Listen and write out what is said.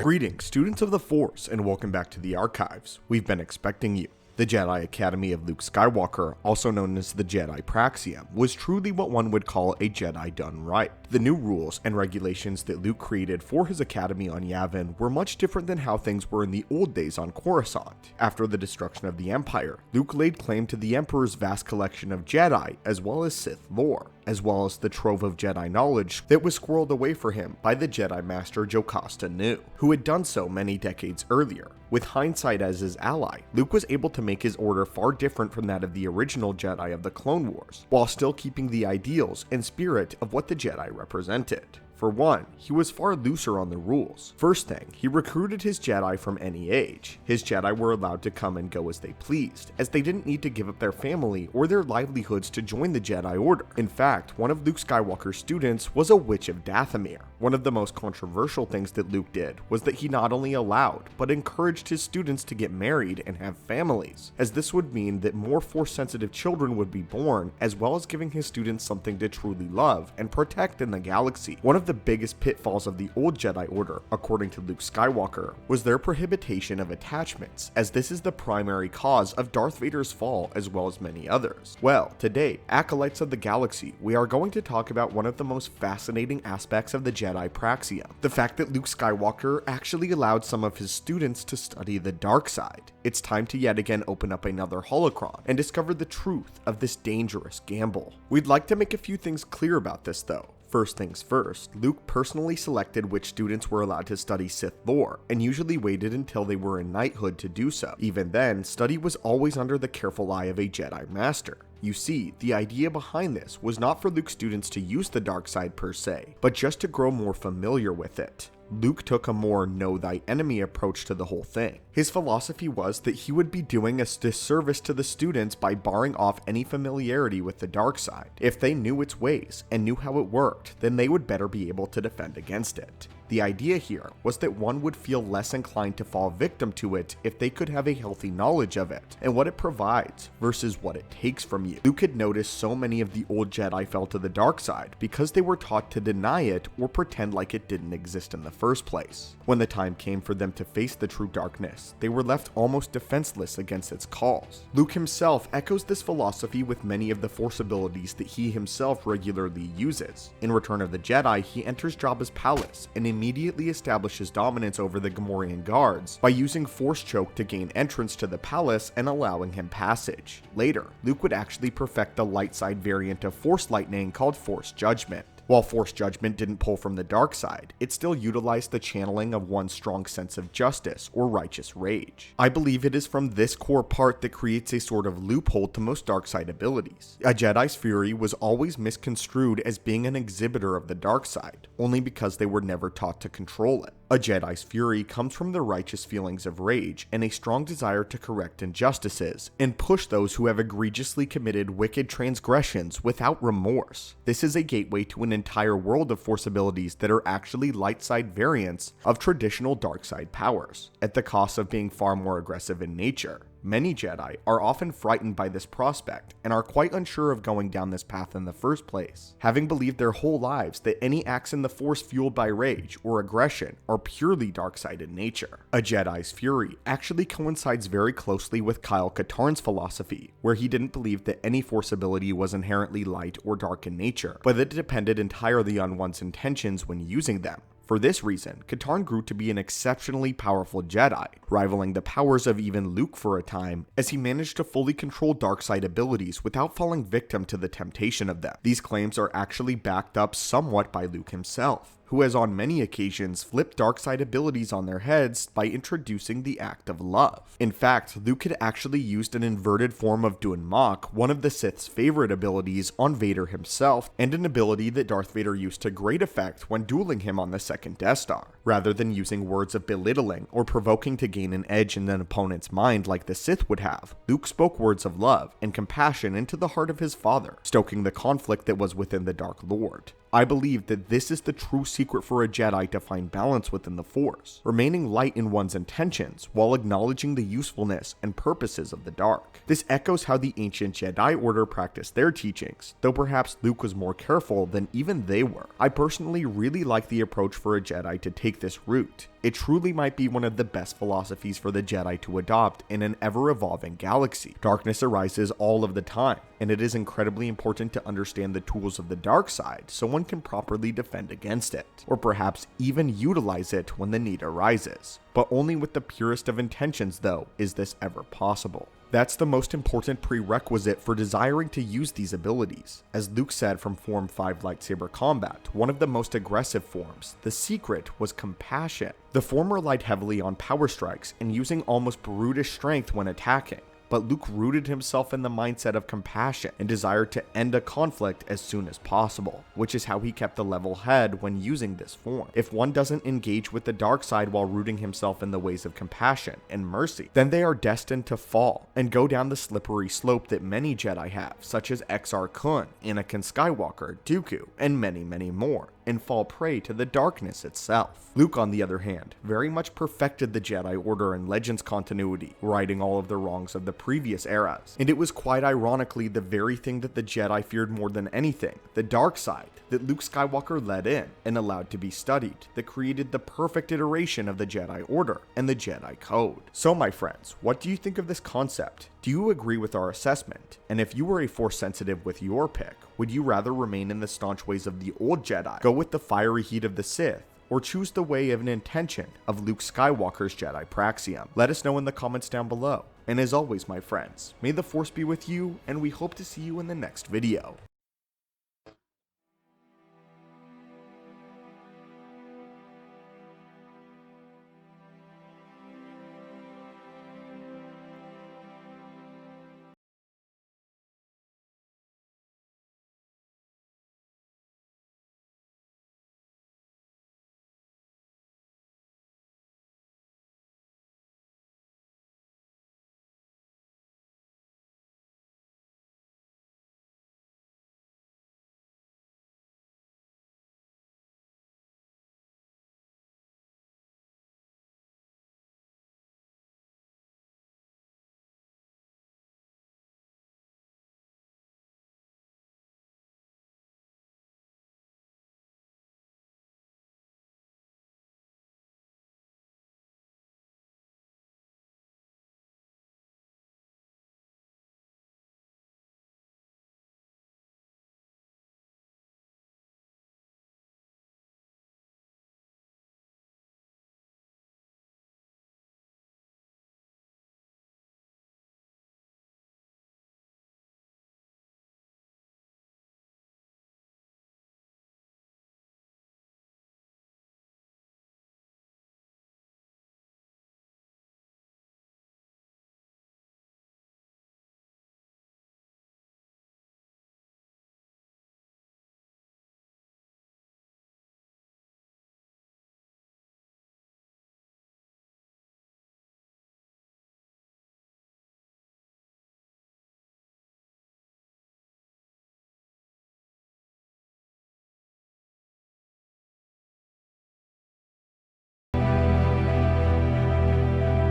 Greetings, students of the Force, and welcome back to the Archives. We've been expecting you. The Jedi Academy of Luke Skywalker, also known as the Jedi Praxium, was truly what one would call a Jedi done right. The new rules and regulations that Luke created for his academy on Yavin were much different than how things were in the old days on Coruscant. After the destruction of the Empire, Luke laid claim to the Emperor's vast collection of Jedi as well as Sith lore, as well as the trove of Jedi knowledge that was squirreled away for him by the Jedi Master Jocasta Nu, who had done so many decades earlier. With hindsight as his ally, Luke was able to make his order far different from that of the original Jedi of the Clone Wars, while still keeping the ideals and spirit of what the Jedi represented. For one, he was far looser on the rules. First thing, he recruited his Jedi from any age. His Jedi were allowed to come and go as they pleased, as they didn't need to give up their family or their livelihoods to join the Jedi Order. In fact, one of Luke Skywalker's students was a witch of Dathomir. One of the most controversial things that Luke did was that he not only allowed, but encouraged his students to get married and have families, as this would mean that more Force-sensitive children would be born, as well as giving his students something to truly love and protect in the galaxy. One of the biggest pitfalls of the old Jedi Order, according to Luke Skywalker, was their prohibition of attachments, as this is the primary cause of Darth Vader's fall as well as many others. Well, today, Acolytes of the Galaxy, we are going to talk about one of the most fascinating aspects of the Jedi Praxium, the fact that Luke Skywalker actually allowed some of his students to study the dark side. It's time to yet again open up another holocron and discover the truth of this dangerous gamble. We'd like to make a few things clear about this though. First things first, Luke personally selected which students were allowed to study Sith lore, and usually waited until they were in knighthood to do so. Even then, study was always under the careful eye of a Jedi Master. You see, the idea behind this was not for Luke's students to use the dark side per se, but just to grow more familiar with it. Luke took a more know thy enemy approach to the whole thing. His philosophy was that he would be doing a disservice to the students by barring off any familiarity with the dark side. If they knew its ways and knew how it worked, then they would better be able to defend against it. The idea here was that one would feel less inclined to fall victim to it if they could have a healthy knowledge of it and what it provides versus what it takes from you. Luke had noticed so many of the old Jedi fell to the dark side because they were taught to deny it or pretend like it didn't exist in the first place. When the time came for them to face the true darkness, they were left almost defenseless against its calls. Luke himself echoes this philosophy with many of the Force abilities that he himself regularly uses. In Return of the Jedi, he enters Jabba's palace and immediately establishes dominance over the Gamorrean guards by using Force Choke to gain entrance to the palace and allowing him passage. Later, Luke would actually perfect the light side variant of Force Lightning called Force Judgment. While Force Judgment didn't pull from the dark side, it still utilized the channeling of one's strong sense of justice or righteous rage. I believe it is from this core part that creates a sort of loophole to most dark side abilities. A Jedi's fury was always misconstrued as being an exhibitor of the dark side, only because they were never taught to control it. A Jedi's fury comes from the righteous feelings of rage and a strong desire to correct injustices and push those who have egregiously committed wicked transgressions without remorse. This is a gateway to an entire world of Force abilities that are actually light side variants of traditional dark side powers, at the cost of being far more aggressive in nature. Many Jedi are often frightened by this prospect and are quite unsure of going down this path in the first place, having believed their whole lives that any acts in the Force fueled by rage or aggression are purely dark side in nature. A Jedi's fury actually coincides very closely with Kyle Katarn's philosophy, where he didn't believe that any Force ability was inherently light or dark in nature, but that it depended entirely on one's intentions when using them. For this reason, Katarn grew to be an exceptionally powerful Jedi, rivaling the powers of even Luke for a time, as he managed to fully control dark side abilities without falling victim to the temptation of them. These claims are actually backed up somewhat by Luke himself, who has on many occasions flipped dark side abilities on their heads by introducing the act of love. In fact, Luke had actually used an inverted form of Dun Mach, one of the Sith's favorite abilities, on Vader himself, and an ability that Darth Vader used to great effect when dueling him on the second Death Star. Rather than using words of belittling or provoking to gain an edge in an opponent's mind like the Sith would have, Luke spoke words of love and compassion into the heart of his father, stoking the conflict that was within the Dark Lord. I believe that this is the true secret for a Jedi to find balance within the Force, remaining light in one's intentions while acknowledging the usefulness and purposes of the dark. This echoes how the ancient Jedi Order practiced their teachings, though perhaps Luke was more careful than even they were. I personally really like the approach for a Jedi to take this route. It truly might be one of the best philosophies for the Jedi to adopt in an ever-evolving galaxy. Darkness arises all of the time, and it is incredibly important to understand the tools of the dark side so one can properly defend against it, or perhaps even utilize it when the need arises. But only with the purest of intentions, though, is this ever possible. That's the most important prerequisite for desiring to use these abilities. As Luke said from Form 5 lightsaber combat, one of the most aggressive forms, the secret was compassion. The form relied heavily on power strikes and using almost brutish strength when attacking. But Luke rooted himself in the mindset of compassion and desired to end a conflict as soon as possible, which is how he kept a level head when using this form. If one doesn't engage with the dark side while rooting himself in the ways of compassion and mercy, then they are destined to fall and go down the slippery slope that many Jedi have, such as Exar Kun, Anakin Skywalker, Dooku, and many more, and fall prey to the darkness itself. Luke, on the other hand, very much perfected the Jedi Order and Legends continuity, righting all of the wrongs of the previous eras. And it was quite ironically the very thing that the Jedi feared more than anything, the dark side, that Luke Skywalker let in and allowed to be studied, that created the perfect iteration of the Jedi Order and the Jedi Code. So my friends, what do you think of this concept? Do you agree with our assessment? And if you were a Force sensitive with your pick, would you rather remain in the staunch ways of the old Jedi, go with the fiery heat of the Sith, or choose the way of an intention of Luke Skywalker's Jedi Praxium? Let us know in the comments down below. And as always, my friends, may the Force be with you, and we hope to see you in the next video.